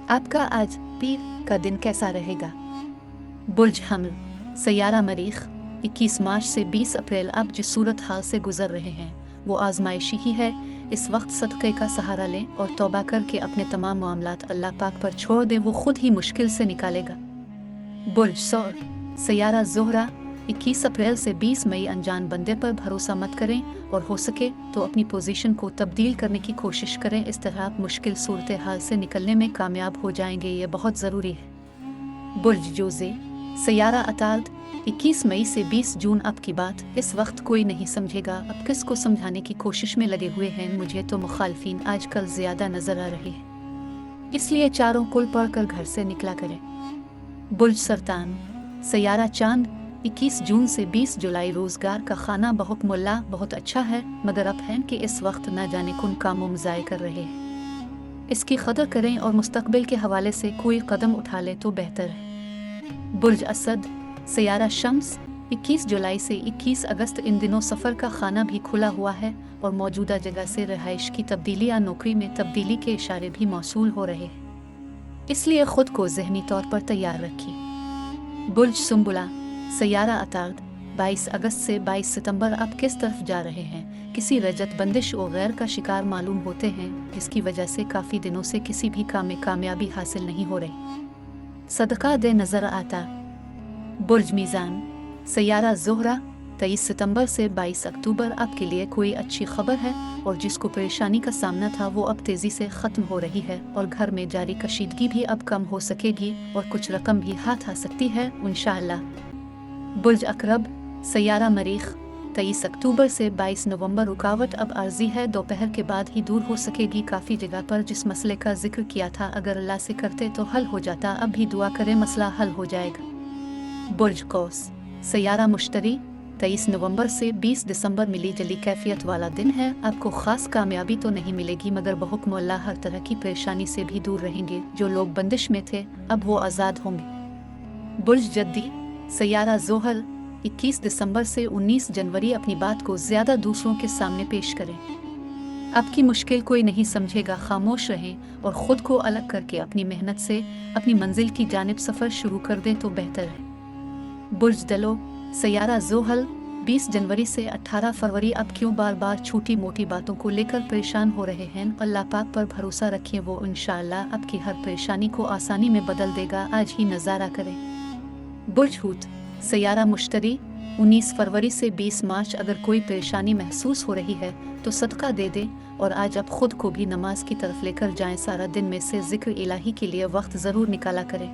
आपका आज पीर का दिन कैसा रहेगा? बुर्ज हमल, सैयारा मरीख, 21 मार्च से 20 अप्रैल आप जिस सूरत हाल से गुजर रहे हैं वो आजमाइशी ही है। इस वक्त सदक़े का सहारा लें और तौबा करके अपने तमाम मामलात अल्लाह पाक पर छोड़ दें, वो खुद ही मुश्किल से निकालेगा। बुर्ज सौर, सैयारा ज़ोहरा, 21 अप्रैल से 20 मई अनजान बंदे पर भरोसा मत करें और हो सके तो अपनी पोजीशन को तब्दील करने की कोशिश करें। इस तरह आप मुश्किल सूरत हाल से निकलने में कामयाब हो जाएंगे, ये बहुत ज़रूरी है। बुर्ज जोज़े, सैयारा अताल्द, 21 मई से 20 जून आपकी बात इस वक्त कोई नहीं समझेगा। अब किसको समझाने की कोशिश में लगे हुए हैं? मुझे तो मुखालफिन आजकल ज़्यादा नज़र आ रही है, इसलिए चारों कुल पढ़कर घर से निकला करें। बुर्ज सरतान, सैयारा चांद, 21 जून से 20 जुलाई रोज़गार का खाना बहुकमुल्ला बहुत अच्छा है, मगर अब है कि इस वक्त न जाने कौन कामों में ज़ाय कर रहे हैं। इसकी कदर करें और मुस्तकबिल के हवाले से कोई कदम उठा ले तो बेहतर है। बुर्ज असद, सैयारा शम्स, 21 जुलाई से 21 अगस्त इन दिनों सफ़र का खाना भी खुला हुआ है और मौजूदा जगह से रहाइश की तब्दीली या नौकरी में तब्दीली के इशारे भी मौसूल हो रहे हैं, इसलिए ख़ुद को ज़हनी तौर पर तैयार रखिए। बुर्ज सुम्बुला, सैयारा अतार्द, 22 अगस्त से 22 सितंबर आप किस तरफ जा रहे हैं? किसी रजत बंदिश और गैर का शिकार मालूम होते हैं, जिसकी वजह से काफ़ी दिनों से किसी भी काम में कामयाबी हासिल नहीं हो रही। सदका दे नज़र आता। बुर्ज मीज़ान, सैयारा ज़ोहरा, 23 सितंबर से 22 अक्टूबर आपके लिए कोई अच्छी खबर है और जिसको परेशानी का सामना था वो अब तेज़ी से ख़त्म हो रही है और घर में जारी कशीदगी भी अब कम हो सकेगी और कुछ रकम भी हाथ आ सकती है इंशाअल्लाह। बुर्ज अकरब, सैयारा मरीख, 23 अक्टूबर से 22 नवंबर रुकावट अब आर्जी है, दोपहर के बाद ही दूर हो सकेगी। काफ़ी जगह पर जिस मसले का जिक्र किया था अगर अल्लाह से करते तो हल हो जाता, अब भी दुआ करें मसला हल हो जाएगा। बुर्ज कौस, सैयारा मुश्तरी, 23 नवंबर से 20 दिसंबर मिली जली कैफियत वाला दिन है। आपको ख़ास कामयाबी तो नहीं मिलेगी मगर बहुक्म अल्लाह हर तरह की परेशानी से भी दूर रहेंगे। जो लोग बंदिश में थे अब वो आज़ाद होंगे। बुर्ज जद्दी, सैयारा ज़ोहल, 21 दिसंबर से 19 जनवरी अपनी बात को ज़्यादा दूसरों के सामने पेश करें। आपकी मुश्किल कोई नहीं समझेगा, खामोश रहें और ख़ुद को अलग करके अपनी मेहनत से अपनी मंजिल की जानिब सफ़र शुरू कर दें तो बेहतर है। बुर्ज दलो, सैयारा ज़ोहल, 20 जनवरी से 18 फरवरी आप क्यों बार बार छोटी मोटी बातों को लेकर परेशान हो रहे हैं? अल्लाह पाक पर भरोसा रखिए, वो इंशाअल्लाह आपकी हर परेशानी को आसानी में बदल देगा। आज ही नज़ारा करें। बुर्ज हूत, सैयारा मुश्तरी, 19 फरवरी से 20 मार्च अगर कोई परेशानी महसूस हो रही है तो सदका दे दें और आज आप खुद को भी नमाज की तरफ लेकर जाएं। सारा दिन में से जिक्र इलाही के लिए वक्त ज़रूर निकाला करें।